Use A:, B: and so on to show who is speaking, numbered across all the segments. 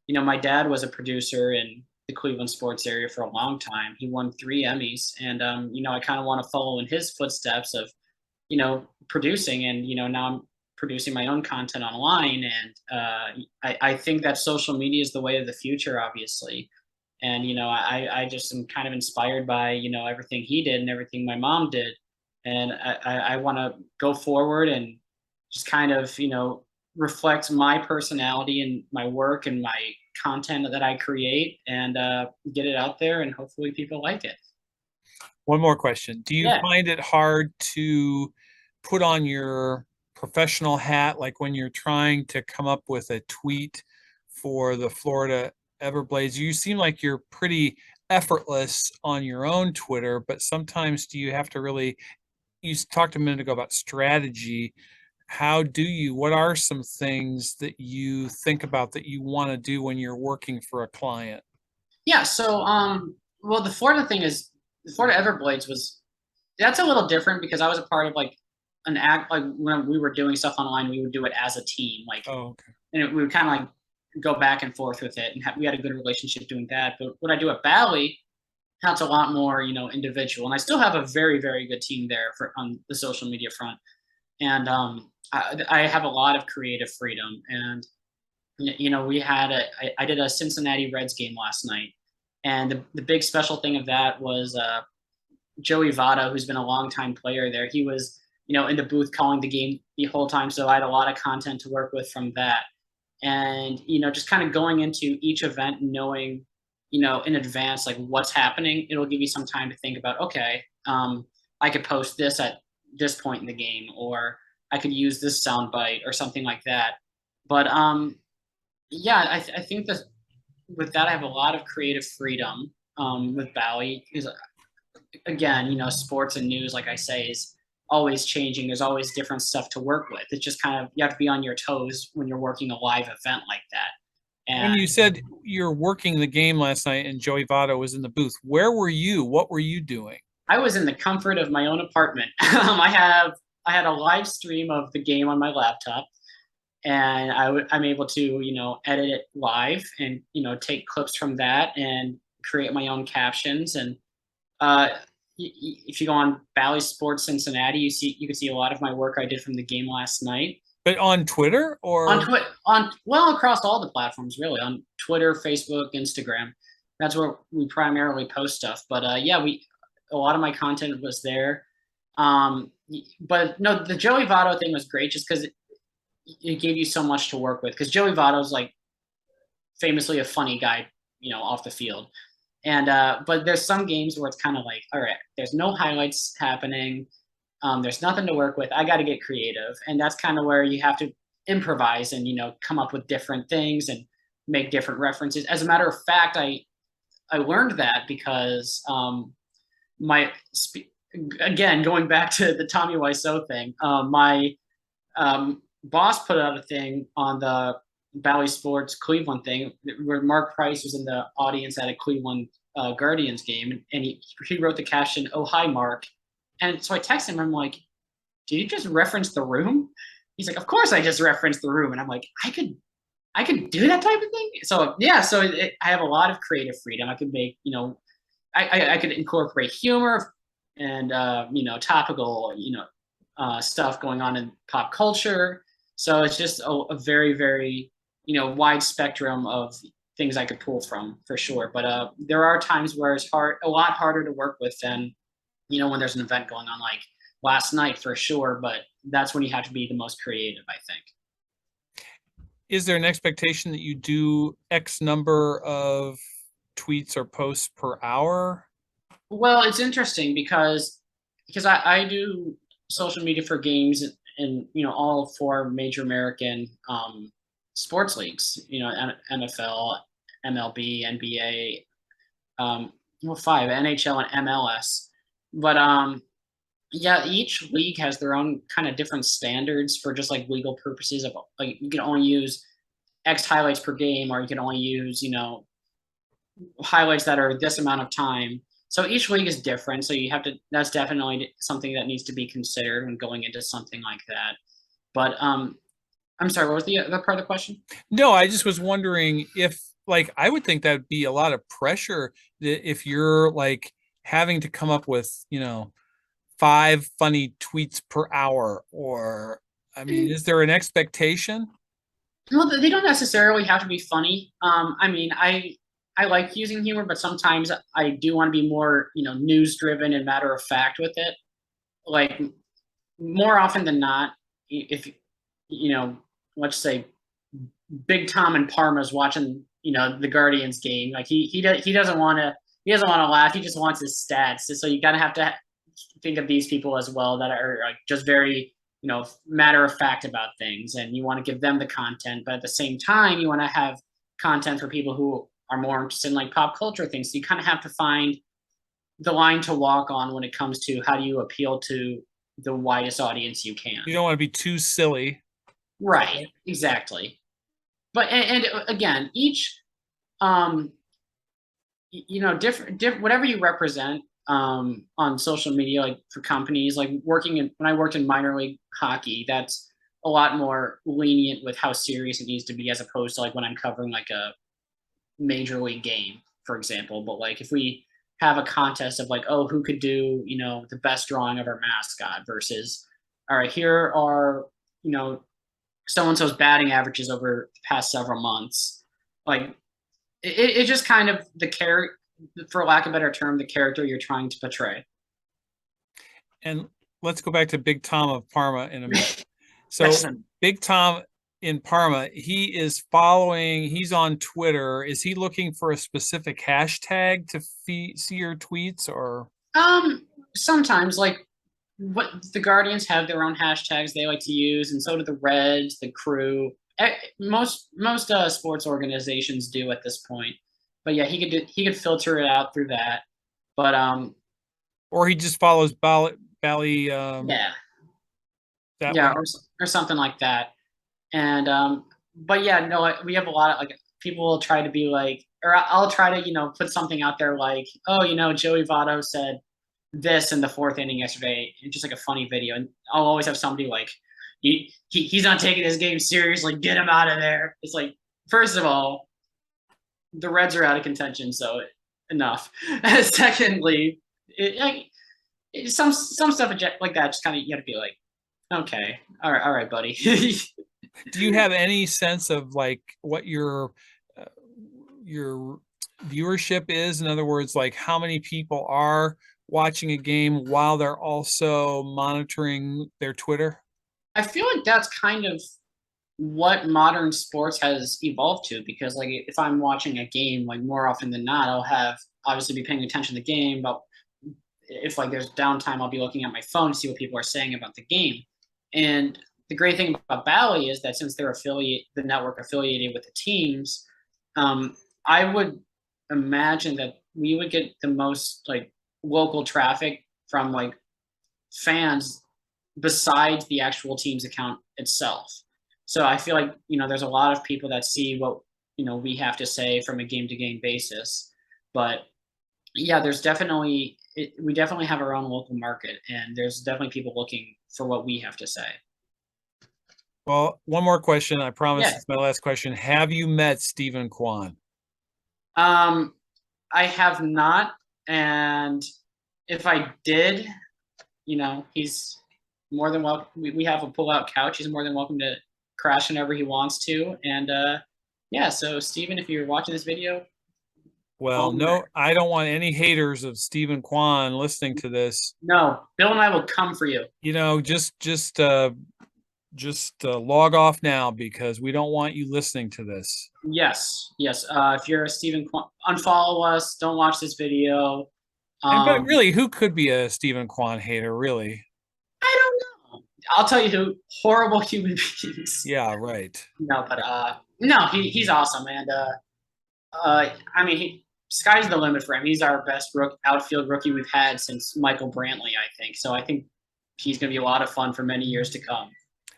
A: my dad was a producer in the Cleveland sports area for a long time. He won 3 Emmys, and I kind of want to follow in his footsteps of producing, and now I'm producing my own content online, and I think that social media is the way of the future, obviously. And I just am kind of inspired by everything he did and everything my mom did, and I want to go forward and just kind of reflect my personality and my work and my content that I create, and get it out there, and hopefully people like it.
B: One more question. Do you
A: Yeah.
B: find it hard to put on your professional hat, like when you're trying to come up with a tweet for the Florida Everblades? You seem like you're pretty effortless on your own Twitter, but sometimes do you have to really, you talked a minute ago about strategy. What are some things that you think about that you want to do when you're working for a client?
A: Yeah, so well, the Florida thing is, the Florida Everblades was, that's a little different because I was a part of like an act, like when we were doing stuff online, we would do it as a team, like,
B: Oh, okay.
A: and we would kind of like go back and forth with it, and we had a good relationship doing that. But what I do at Bally, that's a lot more individual, and I still have a very very good team there for on the social media front, and I have a lot of creative freedom, and we had I did a Cincinnati Reds game last night, and the big special thing of that was Joey Votto, who's been a longtime player there. He was in the booth calling the game the whole time, so I had a lot of content to work with from that, and just kind of going into each event knowing in advance like what's happening. It'll give you some time to think about, okay, I could post this at this point in the game, or I could use this sound bite or something like that. But yeah, I think that with that, I have a lot of creative freedom with Bowie because, again, sports and news, like I say, is always changing. There's always different stuff to work with. It's just kind of, you have to be on your toes when you're working a live event like that.
B: When
A: And
B: you said you're working the game last night and Joey Votto was in the booth, where were you? What were you doing?
A: I was in the comfort of my own apartment. I had a live stream of the game on my laptop, and I'm able to edit it live, and take clips from that and create my own captions. And uh, if you go on Bally Sports Cincinnati, you can see a lot of my work I did from the game last night
B: But on Twitter
A: on
B: or
A: Twitter, on well, across all the platforms really, on Twitter, Facebook, Instagram. That's where we primarily post stuff. But yeah, we a lot of my content was there. Um, but no, the Joey Votto thing was great just because it gave you so much to work with. Because Joey Votto's like famously a funny guy, off the field. And but there's some games where it's kind of like, all right, there's no highlights happening. There's nothing to work with. I got to get creative, and that's kind of where you have to improvise and come up with different things and make different references. As a matter of fact, I learned that because my again, going back to the Tommy Wiseau thing, my boss put out a thing on the Bally Sports Cleveland thing where Mark Price was in the audience at a Cleveland Guardians game, and he wrote the caption, "Oh hi Mark," and so I texted him. I'm like, "Did you just reference The Room?" He's like, "Of course I just referenced The Room," and I'm like, I could do that type of thing. So yeah, so I have a lot of creative freedom. I could make I could incorporate humor and topical stuff going on in pop culture. So it's just a very very wide spectrum of things I could pull from for sure. But there are times where it's a lot harder to work with than when there's an event going on like last night for sure. But that's when you have to be the most creative, I think.
B: is there an expectation that you do X number of tweets or posts per hour?
A: Well, it's interesting because I do social media for games in all four major American sports leagues, NFL, MLB, NBA, five, NHL and MLS. But yeah, each league has their own kind of different standards for just like legal purposes of like you can only use X highlights per game, or you can only use highlights that are this amount of time. So each league is different. So you have to. That's definitely something that needs to be considered when going into something like that. But I'm sorry. What was the other part of the question?
B: No, I just was wondering if like I would think that'd be a lot of pressure if you're like having to come up with, 5 funny tweets per hour, or I mean, is there an expectation?
A: Well, they don't necessarily have to be funny. I mean, I like using humor, but sometimes I do want to be more, news driven and matter of fact with it. Like more often than not, if you know, let's say Big Tom in Parma is watching, the Guardians game, like he doesn't want to laugh. He just wants his stats. So you kind of have to think of these people as well that are like just very matter of fact about things, and you want to give them the content, but at the same time you want to have content for people who are more interested in like pop culture things. So you kind of have to find the line to walk on when it comes to how do you appeal to the widest audience you can.
B: You don't want to be too silly.
A: Right, exactly. But and again, each um different whatever you represent on social media, like for companies, like when I worked in minor league hockey, that's a lot more lenient with how serious it needs to be as opposed to like when I'm covering like a major league game, for example. But like if we have a contest of like, oh, who could do, the best drawing of our mascot versus, all right, here are, so and so's batting averages over the past several months. Like it just kind of the character, for lack of a better term, the character you're trying to portray.
B: And let's go back to Big Tom of Parma in a minute. So Big Tom in Parma, he's on Twitter. Is he looking for a specific hashtag to see your tweets, or?
A: Sometimes, like what the Guardians have their own hashtags they like to use, and so do the Reds, the Crew. Most sports organizations do at this point. But yeah, he could filter it out through that. But
B: or he just follows Bally.
A: Yeah,
B: yeah,
A: or something like that. And but yeah, no, we have a lot of like people will try to be like, or I'll try to put something out there like, oh, Joey Votto said this in the fourth inning yesterday, and just like a funny video, and I'll always have somebody like, he's not taking his game seriously, get him out of there. It's like, first of all, the Reds are out of contention, so enough. Secondly, some stuff like that just kind of you got to be like, okay, all right, buddy.
B: Do you have any sense of like what your viewership is? In other words, like how many people are watching a game while they're also monitoring their Twitter?
A: I feel like that's kind of what modern sports has evolved to, because like if I'm watching a game, like more often than not, I'll have obviously be paying attention to the game, but if like there's downtime, I'll be looking at my phone to see what people are saying about the game. And the great thing about Bally is that since they're the network affiliated with the teams, I would imagine that we would get the most like local traffic from like fans besides the actual team's account itself. So I feel like there's a lot of people that see what we have to say from a game to game basis. But yeah, there's definitely we definitely have our own local market, and there's definitely people looking for what we have to say.
B: Well, one more question. I promise it's my last question. Have you met Stephen Kwan?
A: I have not, and if I did, he's more than welcome. We have a pull-out couch. He's more than welcome to crash whenever he wants to. And yeah, so Stephen, if you're watching this video,
B: well, no, I don't want any haters of Stephen Kwan listening to this.
A: No, Bill and I will come for you.
B: Just log off now, because we don't want you listening to this.
A: Yes. If you're a Stephen Kwan, unfollow us. Don't watch this video.
B: But really, who could be a Stephen Kwan hater, really?
A: I don't know. I'll tell you who. Horrible human beings.
B: Yeah, right.
A: No, but no, he's awesome, and I mean, sky's the limit for him. He's our best outfield rookie we've had since Michael Brantley, I think. So I think he's going to be a lot of fun for many years to come.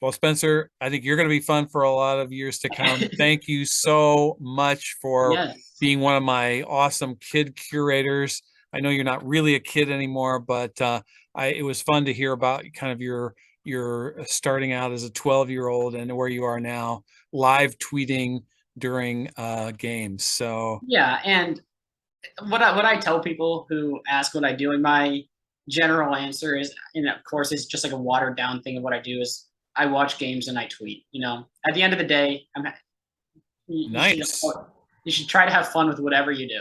B: Well, Spencer, I think you're going to be fun for a lot of years to come. Thank you so much for being one of my awesome kid curators. I know you're not really a kid anymore, but it was fun to hear about kind of your starting out as a 12-year-old and where you are now, live tweeting during games. So
A: Yeah, and what I tell people who ask what I do, and my general answer is, and of course, it's just like a watered down thing of what I do is I watch games and I tweet. At the end of the day, you should
B: nice.
A: you should try to have fun with whatever you do.